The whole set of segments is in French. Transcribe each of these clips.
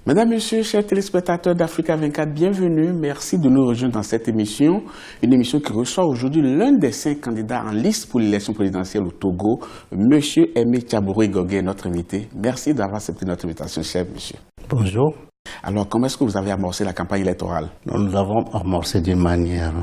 Mesdames, Messieurs, chers téléspectateurs d'Africa 24, bienvenue. Merci de nous rejoindre dans cette émission. Une émission qui reçoit aujourd'hui l'un des 5 candidats en liste pour l'élection présidentielle au Togo, Monsieur Aimé Tchabouri Gogué, notre invité. Merci d'avoir accepté notre invitation, cher monsieur. Bonjour. Alors, comment est-ce que vous avez amorcé la campagne électorale? Nous avons amorcé d'une manière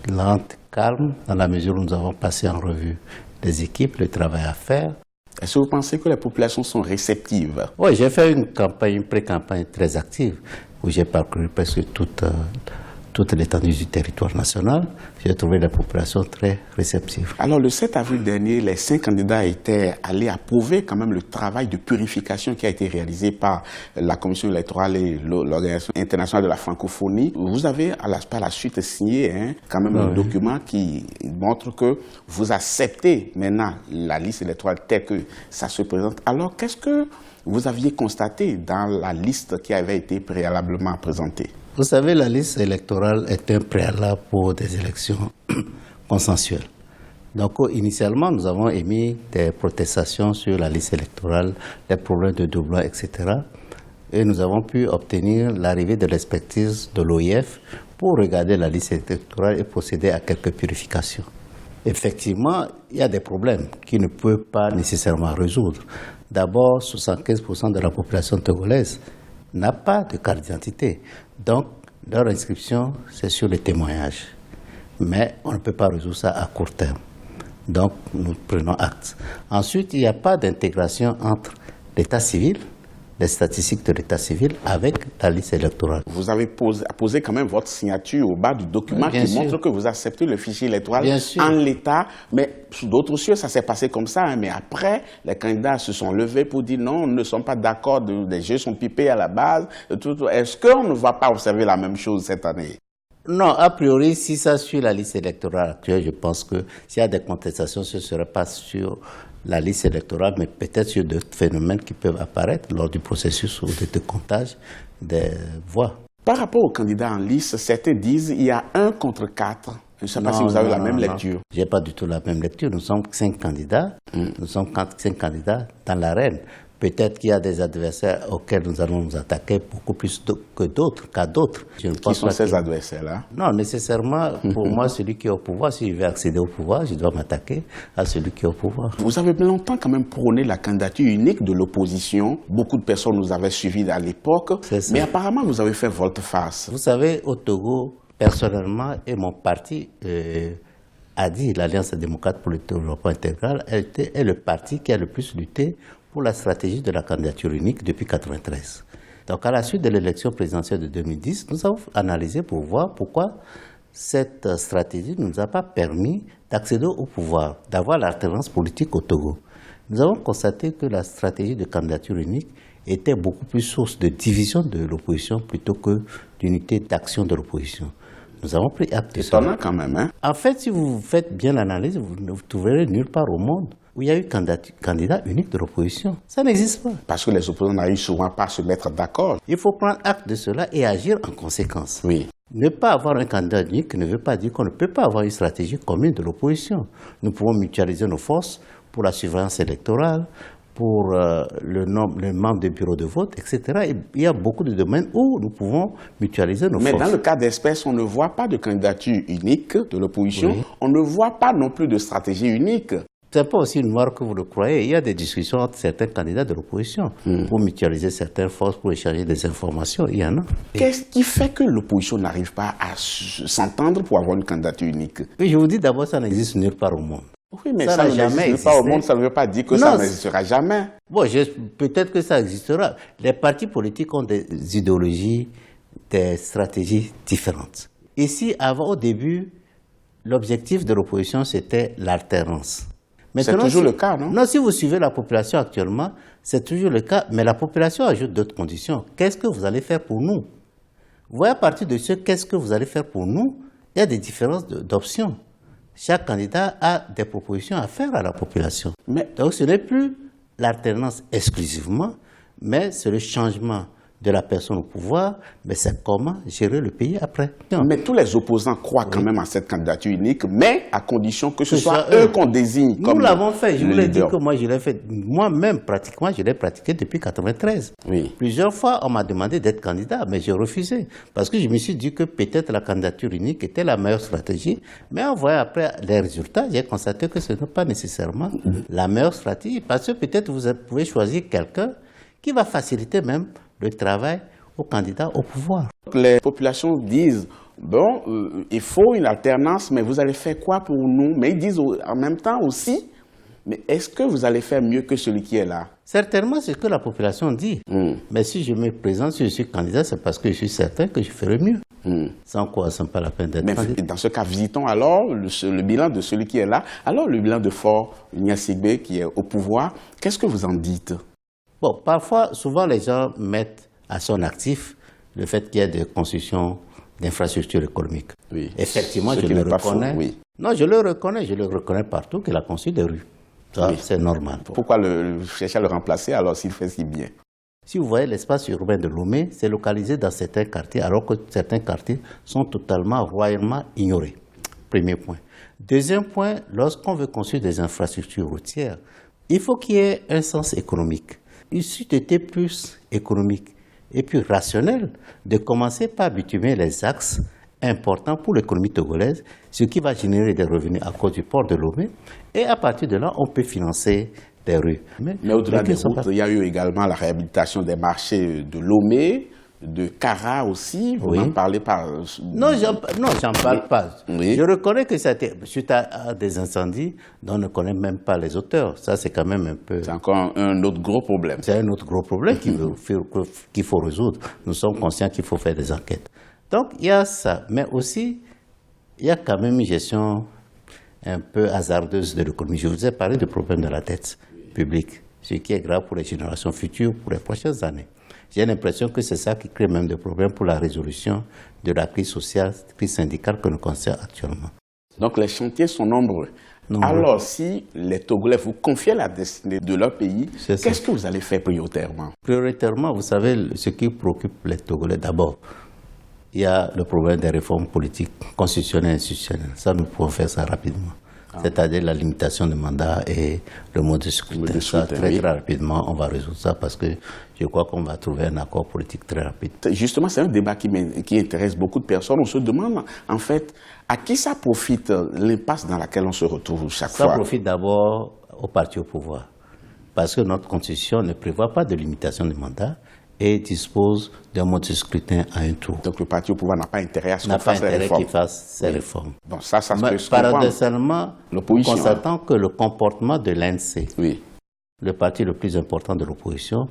lente, calme, dans la mesure où nous avons passé en revue les équipes, le travail à faire. Est-ce que vous pensez que les populations sont réceptives? Oui, j'ai fait une pré-campagne très active, où j'ai parcouru presque toute l'étendue du territoire national. J'ai trouvé la population très réceptive. Alors, le 7 avril dernier, les 5 candidats étaient allés approuver quand même le travail de purification qui a été réalisé par la Commission électorale et l'Organisation internationale de la francophonie. Vous avez par la suite signé quand même un document qui montre que vous acceptez maintenant la liste électorale telle que ça se présente. Alors, qu'est-ce que vous aviez constaté dans la liste qui avait été préalablement présentée? Vous savez, la liste électorale est un préalable pour des élections consensuelles. Donc, initialement, nous avons émis des protestations sur la liste électorale, des problèmes de doublons, etc. Et nous avons pu obtenir l'arrivée de l'expertise de l'OIF pour regarder la liste électorale et procéder à quelques purifications. Effectivement, il y a des problèmes qui ne peuvent pas nécessairement résoudre. D'abord, 75% de la population togolaise n'a pas de carte d'identité. Donc, leur inscription, c'est sur les témoignages. Mais on ne peut pas résoudre ça à court terme. Donc, nous prenons acte. Ensuite, il n'y a pas d'intégration entre l'état civil, les statistiques de l'état civil, avec la liste électorale. Vous avez posé quand même votre signature au bas du document qui montre que vous acceptez le fichier électoral en l'état. Mais sous d'autres cieux, ça s'est passé comme ça. Mais après, les candidats se sont levés pour dire non, nous ne sommes pas d'accord, les jeux sont pipés à la base. Est-ce qu'on ne va pas observer la même chose cette année? Non, a priori, si ça suit la liste électorale actuelle, je pense que s'il y a des contestations, ce ne serait pas sur la liste électorale, mais peut-être sur d'autres phénomènes qui peuvent apparaître lors du processus ou de comptage des voix. Par rapport aux candidats en liste, certains disent qu'il y a 1 contre 4. Je ne sais pas si vous avez la même lecture. Je n'ai pas du tout la même lecture. Nous sommes 5 candidats. Nous sommes 5 candidats dans l'arène. Peut-être qu'il y a des adversaires auxquels nous allons nous attaquer beaucoup plus qu'à d'autres. Qui sont ces adversaires-là? Non, nécessairement, pour moi, celui qui est au pouvoir, si je veux accéder au pouvoir, je dois m'attaquer à celui qui est au pouvoir. Vous avez longtemps quand même prôné la candidature unique de l'opposition. Beaucoup de personnes nous avaient suivis à l'époque. Mais apparemment, vous avez fait volte-face. Vous savez, au Togo, personnellement, et mon parti a dit, l'Alliance démocrate pour le développement intégral, est le parti qui a le plus lutté pour la stratégie de la candidature unique depuis 1993. Donc, à la suite de l'élection présidentielle de 2010, nous avons analysé pour voir pourquoi cette stratégie ne nous a pas permis d'accéder au pouvoir, d'avoir l'alternance politique au Togo. Nous avons constaté que la stratégie de candidature unique était beaucoup plus source de division de l'opposition plutôt que d'unité d'action de l'opposition. Nous avons pris acte de ça. Étonnant quand même, hein? En fait, si vous faites bien l'analyse, vous ne trouverez nulle part au monde où il y a eu candidat unique de l'opposition. Ça n'existe pas. Parce que les opposants n'arrivent souvent pas à se mettre d'accord. Il faut prendre acte de cela et agir en conséquence. Oui. Ne pas avoir un candidat unique ne veut pas dire qu'on ne peut pas avoir une stratégie commune de l'opposition. Nous pouvons mutualiser nos forces pour la surveillance électorale, pour le membre des bureaux de vote, etc. Et il y a beaucoup de domaines où nous pouvons mutualiser nos forces. Mais dans le cas d'espèce, on ne voit pas de candidature unique de l'opposition. Oui. On ne voit pas non plus de stratégie unique. Ce n'est pas aussi noir que vous le croyez. Il y a des discussions entre certains candidats de l'opposition pour mutualiser certaines forces, pour échanger des informations. Il y en a. Qu'est-ce qui fait que l'opposition n'arrive pas à s'entendre pour avoir une candidature unique? Oui, je vous dis d'abord, ça n'existe nulle part au monde. Oui, mais ça n'existe pas au monde, ça ne veut pas dire que ça n'existera jamais. Bon, peut-être que ça existera. Les partis politiques ont des idéologies, des stratégies différentes. Ici, au début, l'objectif de l'opposition, c'était l'alternance. C'est toujours le cas, non? Non, si vous suivez la population actuellement, c'est toujours le cas, mais la population ajoute d'autres conditions. Qu'est-ce que vous allez faire pour nous? Vous voyez, à partir de ce qu'est-ce que vous allez faire pour nous, il y a des différences d'options. Chaque candidat a des propositions à faire à la population. Donc ce n'est plus l'alternance exclusivement, mais c'est le changement de la personne au pouvoir, mais c'est comment gérer le pays après. Mais tous les opposants croient quand même à cette candidature unique, mais à condition que ce soit eux eux qu'on désigne comme Nous l'avons fait, je vous l'ai dit leader. que moi je l'ai fait. Moi-même, pratiquement, je l'ai pratiqué depuis 1993. Oui. Plusieurs fois, on m'a demandé d'être candidat, mais j'ai refusé. Parce que je me suis dit que peut-être la candidature unique était la meilleure stratégie. Mais en voyant après les résultats, j'ai constaté que ce n'est pas nécessairement la meilleure stratégie. Parce que peut-être vous pouvez choisir quelqu'un qui va faciliter même le travail aux candidats au pouvoir. Les populations disent, bon, il faut une alternance, mais vous allez faire quoi pour nous? Mais ils disent en même temps aussi, mais est-ce que vous allez faire mieux que celui qui est là? Certainement, c'est ce que la population dit. Mais si je me présente, si je suis candidat, c'est parce que je suis certain que je ferai mieux. Sans quoi, ce n'est pas la peine d'être candidat. Mais dans ce cas, visitons alors le bilan de celui qui est là. Alors, le bilan de Faure Gnassingbé qui est au pouvoir, qu'est-ce que vous en dites? Bon, parfois, souvent, les gens mettent à son actif le fait qu'il y ait des constructions d'infrastructures économiques. Oui. Effectivement, Ce je qui le n'est pas reconnais. faux, oui. Non, je le reconnais partout qu'il a construit des rues. Ça, Oui. c'est normal. Pourquoi chercher à le remplacer alors s'il fait si bien? Si vous voyez l'espace urbain de Lomé, c'est localisé dans certains quartiers, alors que certains quartiers sont totalement, royalement ignorés. Premier point. Deuxième point, lorsqu'on veut construire des infrastructures routières, il faut qu'il y ait un sens économique. Il eût été plus économique et plus rationnel de commencer par bitumer les axes importants pour l'économie togolaise, ce qui va générer des revenus à cause du port de Lomé. Et à partir de là, on peut financer des rues. Mais au-delà des routes, il y a eu également la réhabilitation des marchés de Lomé, de Kara aussi. Vous en parlez par... Non, j'en parle pas. Oui. Je reconnais que ça a été suite à des incendies dont on ne connaît même pas les auteurs. Ça, c'est quand même un peu... C'est encore un autre gros problème. C'est un autre gros problème qu'il faut résoudre. Nous sommes conscients qu'il faut faire des enquêtes. Donc, il y a ça. Mais aussi, il y a quand même une gestion un peu hasardeuse de l'économie. Je vous ai parlé du problème de la dette publique, ce qui est grave pour les générations futures, pour les prochaines années. J'ai l'impression que c'est ça qui crée même des problèmes pour la résolution de la crise sociale, crise syndicale que nous connaissons actuellement. Donc les chantiers sont nombreux. Alors si les Togolais vous confient la destinée de leur pays, qu'est-ce que vous allez faire prioritairement? Prioritairement, vous savez, ce qui préoccupe les Togolais d'abord, il y a le problème des réformes politiques, constitutionnelles et institutionnelles. Ça, nous pouvons faire ça rapidement. C'est-à-dire la limitation des mandats et le mode de scrutin. Ça, très rapidement, on va résoudre ça parce que je crois qu'on va trouver un accord politique très rapide. Justement, c'est un débat qui intéresse beaucoup de personnes. On se demande, en fait, à qui ça profite l'impasse dans laquelle on se retrouve chaque fois? Ça profite d'abord au parti au pouvoir. Parce que notre constitution ne prévoit pas de limitation des mandats et dispose d'un mode de scrutin à un tour. Donc le parti au pouvoir n'a pas intérêt à ce qu'on fasse ces réformes. Qu'il fasse ces réformes. Bon, ça se peut se comprendre. Paradoxalement, constatant que le comportement de l'ANC, le parti le plus important de l'opposition,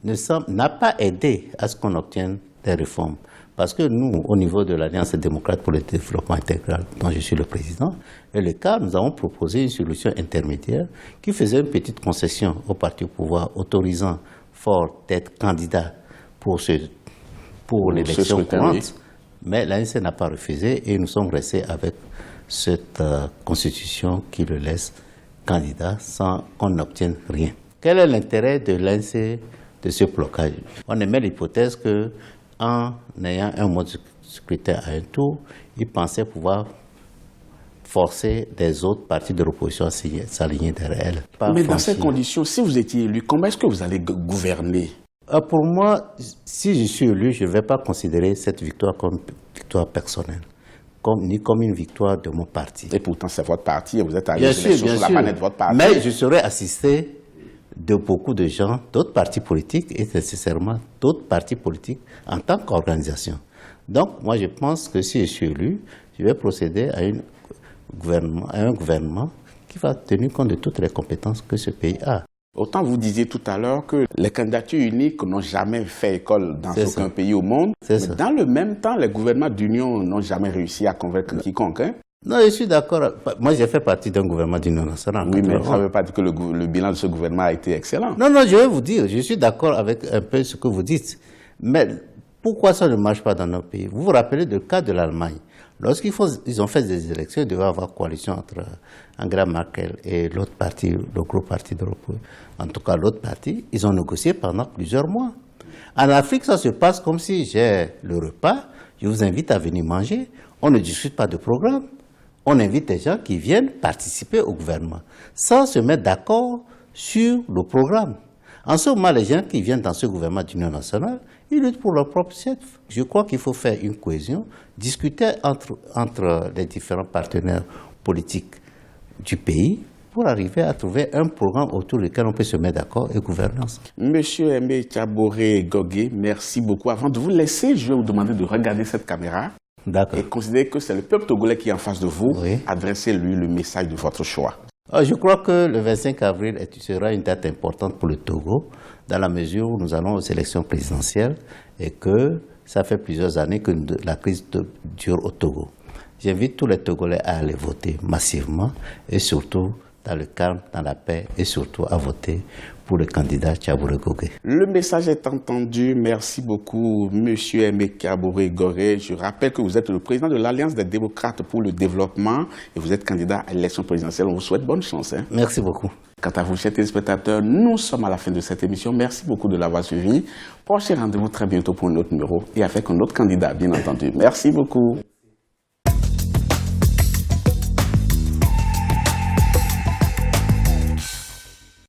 n'a pas aidé à ce qu'on obtienne des réformes. Parce que nous, au niveau de l'Alliance démocrate pour le développement intégral, dont je suis le président, et le cas, nous avons proposé une solution intermédiaire qui faisait une petite concession au parti au pouvoir, autorisant Faure d'être candidat pour l'élection courante, mais l'ANC n'a pas refusé et nous sommes restés avec cette constitution qui le laisse candidat sans qu'on obtienne rien. Quel est l'intérêt de l'ANC de ce blocage? On émet l'hypothèse qu'en ayant un mode de scrutin à un tour, il pensait pouvoir forcer des autres partis de l'opposition à s'aligner derrière elle. Mais dans ces conditions, si vous étiez élu, comment est-ce que vous allez gouverner? Pour moi, si je suis élu, je ne vais pas considérer cette victoire comme une victoire personnelle, ni comme une victoire de mon parti. Et pourtant, c'est votre parti et vous êtes allé sur la planète de votre parti. Mais je serai assisté de beaucoup de gens, d'autres partis politiques et nécessairement d'autres partis politiques en tant qu'organisation. Donc, moi, je pense que si je suis élu, je vais procéder à un gouvernement qui va tenir compte de toutes les compétences que ce pays a. Autant vous disiez tout à l'heure que les candidatures uniques n'ont jamais fait école dans aucun pays au monde. Mais dans le même temps, les gouvernements d'union n'ont jamais réussi à convaincre quiconque. Non, je suis d'accord. Moi, j'ai fait partie d'un gouvernement d'union nationale. Oui, mais ça ne veut pas dire que le bilan de ce gouvernement a été excellent. Non, je vais vous dire, je suis d'accord avec un peu ce que vous dites. Mais pourquoi ça ne marche pas dans nos pays? Vous vous rappelez du cas de l'Allemagne. Lorsqu'ils ont fait des élections, il devait y avoir coalition entre Angela Merkel et l'autre parti, le gros parti de l'opposition. En tout cas, l'autre parti, ils ont négocié pendant plusieurs mois. En Afrique, ça se passe comme si j'ai le repas, je vous invite à venir manger. On ne discute pas de programme. On invite des gens qui viennent participer au gouvernement sans se mettre d'accord sur le programme. En ce moment, les gens qui viennent dans ce gouvernement d'union nationale, ils luttent pour leur propre chef. Je crois qu'il faut faire une cohésion, discuter entre les différents partenaires politiques du pays pour arriver à trouver un programme autour duquel on peut se mettre d'accord et gouverner ensemble. Monsieur Aimé Kaboré Gogué, merci beaucoup. Avant de vous laisser, je vais vous demander de regarder cette caméra et considérer que c'est le peuple togolais qui est en face de vous. Oui. Adressez-lui le message de votre choix. Je crois que le 25 avril sera une date importante pour le Togo, dans la mesure où nous allons aux élections présidentielles et que ça fait plusieurs années que la crise dure au Togo. J'invite tous les Togolais à aller voter massivement et surtout dans le calme, dans la paix et surtout à voter pour le candidat Kaboré Gogué. Le message est entendu. Merci beaucoup, Monsieur Aimé Kaboré Gogué. Je rappelle que vous êtes le président de l'Alliance des démocrates pour le développement et vous êtes candidat à l'élection présidentielle. On vous souhaite bonne chance. Merci beaucoup. Quant à vous, chers téléspectateurs, nous sommes à la fin de cette émission. Merci beaucoup de l'avoir suivi. Prochain rendez-vous très bientôt pour un autre numéro et avec un autre candidat, bien entendu. Merci beaucoup.